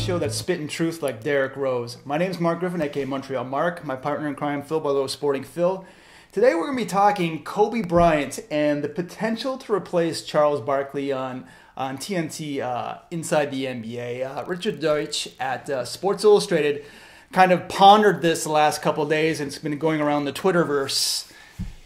show that's spitting truth like Derrick Rose. My name is Marc Griffin, aka Montreal Marc. My partner in crime, Phil Boileau, Sporting Phil. Today we're going to be talking Kobe Bryant and the potential to replace Charles Barkley on TNT inside the NBA. Richard Deutsch at Sports Illustrated kind of pondered this the last couple of days, and it's been going around the Twitterverse.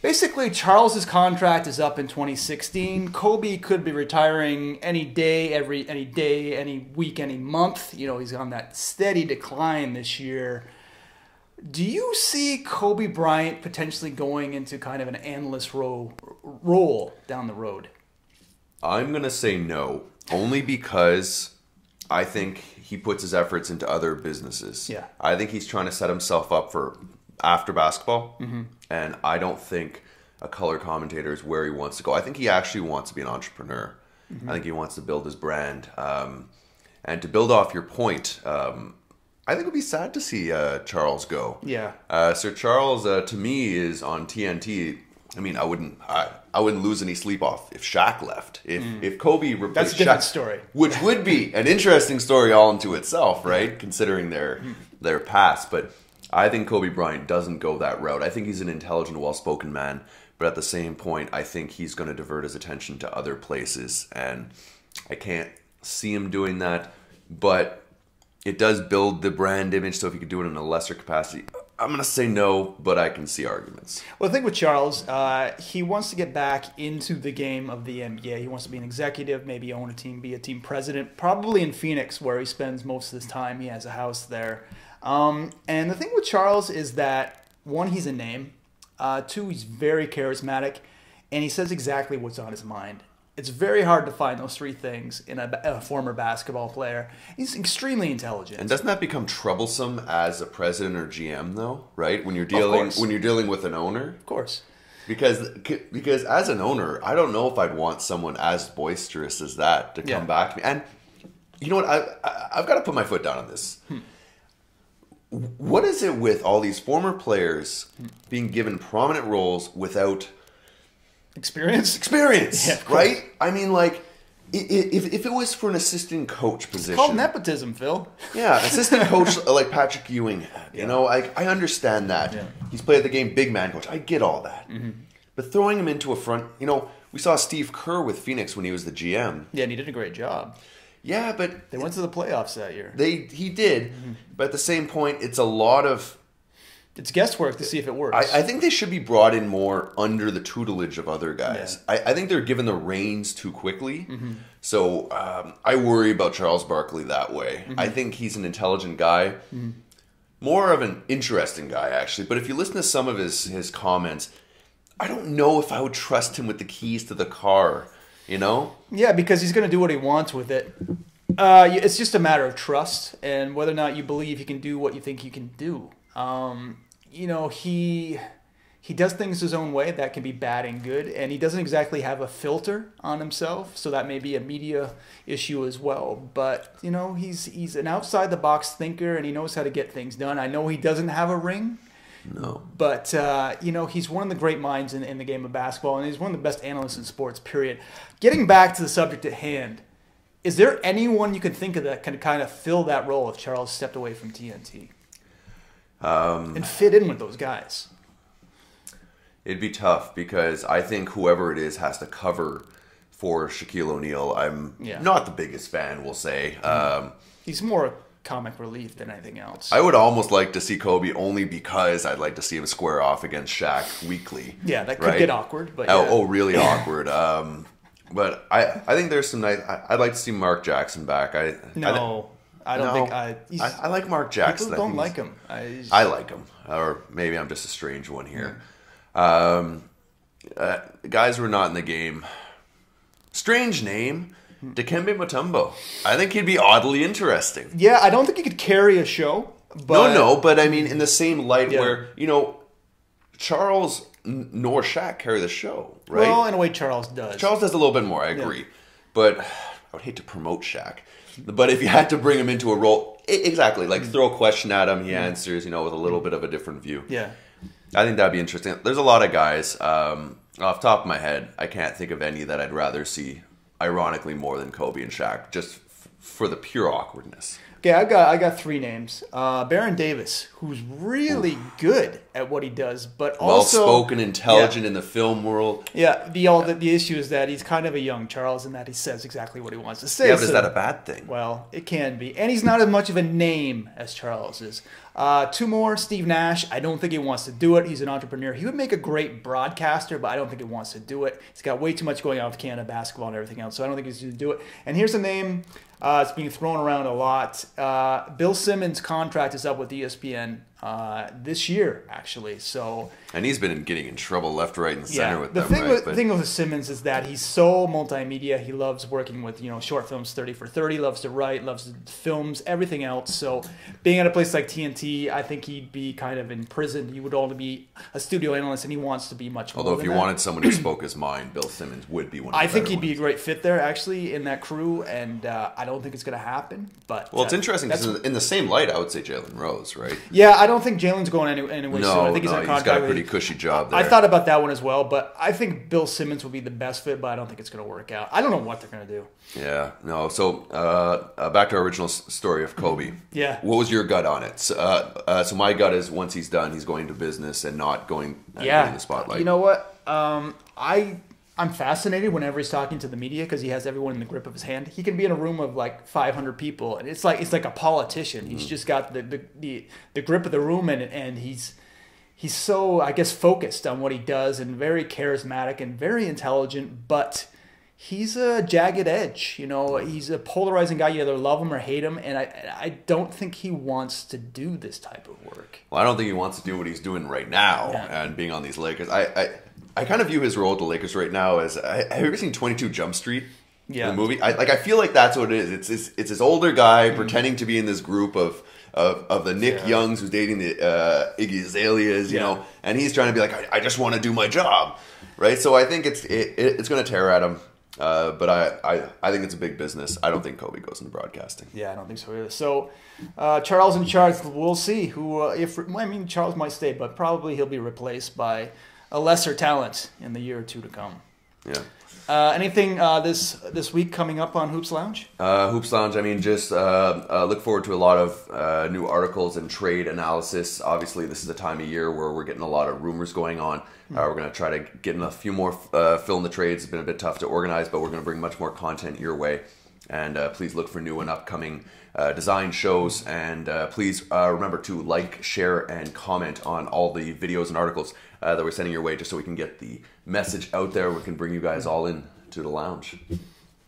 Basically, Charles's contract is up in 2016. Kobe could be retiring any day, any week, any month. You know, he's on that steady decline this year. Do you see Kobe Bryant potentially going into kind of an analyst role down the road? I'm going to say no, only because I think he puts his efforts into other businesses. Yeah. I think he's trying to set himself up for after basketball, and I don't think a color commentator is where he wants to go. I think he actually wants to be an entrepreneur. I think he wants to build his brand. And to build off your point, I think it would be sad to see Charles go. Yeah. Sir Charles, to me, is on TNT. I mean, I wouldn't lose any sleep off if Shaq left. If Kobe replaced That's a different Shaq, story. which would be an interesting story all into itself, right? Considering their past, but I think Kobe Bryant doesn't go that route. I think he's an intelligent, well-spoken man, but at the same point, I think he's going to divert his attention to other places, and I can't see him doing that, but it does build the brand image, so if he could do it in a lesser capacity, I'm going to say no, but I can see arguments. Well, the thing with Charles, he wants to get back into the game of the NBA. He wants to be an executive, maybe own a team, be a team president, probably in Phoenix, where he spends most of his time. He has a house there. And the thing with Charles is that, one, he's a name. Two, he's very charismatic, and he says exactly what's on his mind. It's very hard to find those three things in a former basketball player. He's extremely intelligent. And doesn't that become troublesome as a president or GM, though? Right, when you're dealing with an owner, of course. Because as an owner, I don't know if I'd want someone as boisterous as that to come back to me. And you know what? I've got to put my foot down on this. What is it with all these former players being given prominent roles without experience? Yeah, right? I mean, like, if it was for an assistant coach position, it's called nepotism, Phil. Yeah, assistant coach like Patrick Ewing had. You know, I understand that. Yeah. He's played the game, big man coach. I get all that. But throwing him into a front, you know, we saw Steve Kerr with Phoenix when he was the GM. Yeah, and he did a great job. Yeah, but they went to the playoffs that year. He did, but at the same point, it's a lot of... It's guesswork to see if it works. I think they should be brought in more under the tutelage of other guys. Yeah. I think they're given the reins too quickly. So I worry about Charles Barkley that way. I think he's an intelligent guy. More of an interesting guy, actually. But if you listen to some of his comments, I don't know if I would trust him with the keys to the car. You know? Yeah, because he's going to do what he wants with it. It's just a matter of trust and whether or not you believe he can do what you think he can do. You know, he does things his own way. That can be bad and good. And he doesn't exactly have a filter on himself, so that may be a media issue as well. But, you know, he's an outside-the-box thinker, and he knows how to get things done. I know he doesn't have a ring. No. But, you know, he's one of the great minds in the game of basketball, and he's one of the best analysts in sports, period. Getting back to the subject at hand, is there anyone you can think of that can kind of fill that role if Charles stepped away from TNT? And fit in with those guys? It'd be tough because I think whoever it is has to cover for Shaquille O'Neal. I'm not the biggest fan, we'll say. He's more comic relief than anything else. I would almost like to see Kobe only because I'd like to see him square off against Shaq weekly. Yeah, that could get awkward. But really awkward. But I think there's some nice... I'd like to see Mark Jackson back. I like Mark Jackson. People don't like him. I like him. Or maybe I'm just a strange one here. Guys who are not in the game. Strange name. Dikembe Mutombo. I think he'd be oddly interesting. Yeah, I don't think he could carry a show. But... No, but I mean in the same light where, you know, Charles nor Shaq carry the show, right? Well, in a way Charles does. Charles does a little bit more, I agree. Yeah. But I would hate to promote Shaq. But if you had to bring him into a role, exactly, like throw a question at him, he answers, you know, with a little bit of a different view. Yeah. I think that'd be interesting. There's a lot of guys, off the top of my head, I can't think of any that I'd rather see, ironically, more than Kobe and Shaq, just for the pure awkwardness. Okay, I got three names. Baron Davis, who's really good at what he does, but also well-spoken, intelligent in the film world. Yeah, the issue is that he's kind of a young Charles in that he says exactly what he wants to say. Yeah, but is that a bad thing? Well, it can be. And he's not as much of a name as Charles is. Two more, Steve Nash. I don't think he wants to do it. He's an entrepreneur. He would make a great broadcaster, but I don't think he wants to do it. He's got way too much going on with Canada basketball and everything else, so I don't think he's going to do it. And here's a name. It's being thrown around a lot. Bill Simmons' contract is up with ESPN this year, actually. And he's been getting in trouble left, right, and center with them. The thing with Simmons is that he's so multimedia. He loves working with short films, 30 for 30. Loves to write, loves to films, everything else. So being at a place like TNT, I think he'd be kind of imprisoned. He would only be a studio analyst, and he wants to be much more. Although if you wanted someone who spoke his mind, Bill Simmons would be one. I think he'd be a great fit there, actually, in that crew, and I don't think it's going to happen. But well, it's interesting because in the same light, I would say Jalen Rose, right? Yeah, I don't think Jalen's going anywhere soon. I think he's got a pretty cushy job there. I thought about that one as well, but I think Bill Simmons would be the best fit, but I don't think it's going to work out. I don't know what they're going to do. Yeah, no. So back to our original story of Kobe. Yeah. What was your gut on it? So my gut is once he's done, he's going to business and not going in the spotlight. You know what? I'm fascinated whenever he's talking to the media because he has everyone in the grip of his hand. He can be in a room of like 500 people, and it's like a politician. He's just got the grip of the room, and he's so, I guess, focused on what he does and very charismatic and very intelligent, but he's a jagged edge. He's a polarizing guy. You either love him or hate him, and I don't think he wants to do this type of work. Well, I don't think he wants to do what he's doing right now and being on these Lakers. I kind of view his role at the Lakers right now as, have you ever seen 22 Jump Street? Yeah. The movie? I feel like that's what it is. It's this older guy pretending to be in this group of the Nick Youngs who's dating the Iggy Azaleas, you know, and he's trying to be like, I just want to do my job, right? So I think it's going to tear at him, but I think it's a big business. I don't think Kobe goes into broadcasting. Yeah, I don't think so either. So Charles in charge, we'll see Charles might stay, but probably he'll be replaced by a lesser talent in the year or two to come. Yeah. Anything this week coming up on Hoops Lounge? Hoops Lounge, just look forward to a lot of new articles and trade analysis. Obviously, this is the time of year where we're getting a lot of rumors going on. We're going to try to get in a few more fill in the trades. It's been a bit tough to organize, but we're going to bring much more content your way. And please look for new and upcoming design shows. And please remember to like, share, and comment on all the videos and articles that we're sending your way, just so we can get the message out there. We can bring you guys all in to the lounge.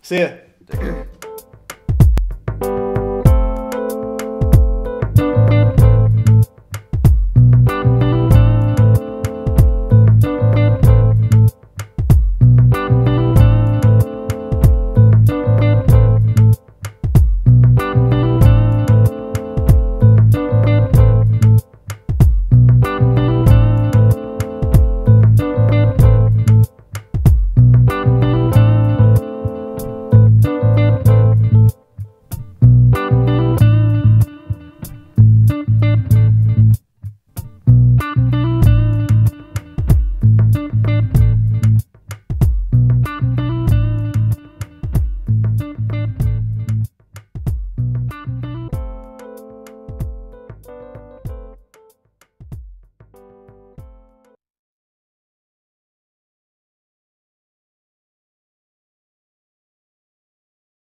See ya. Take care.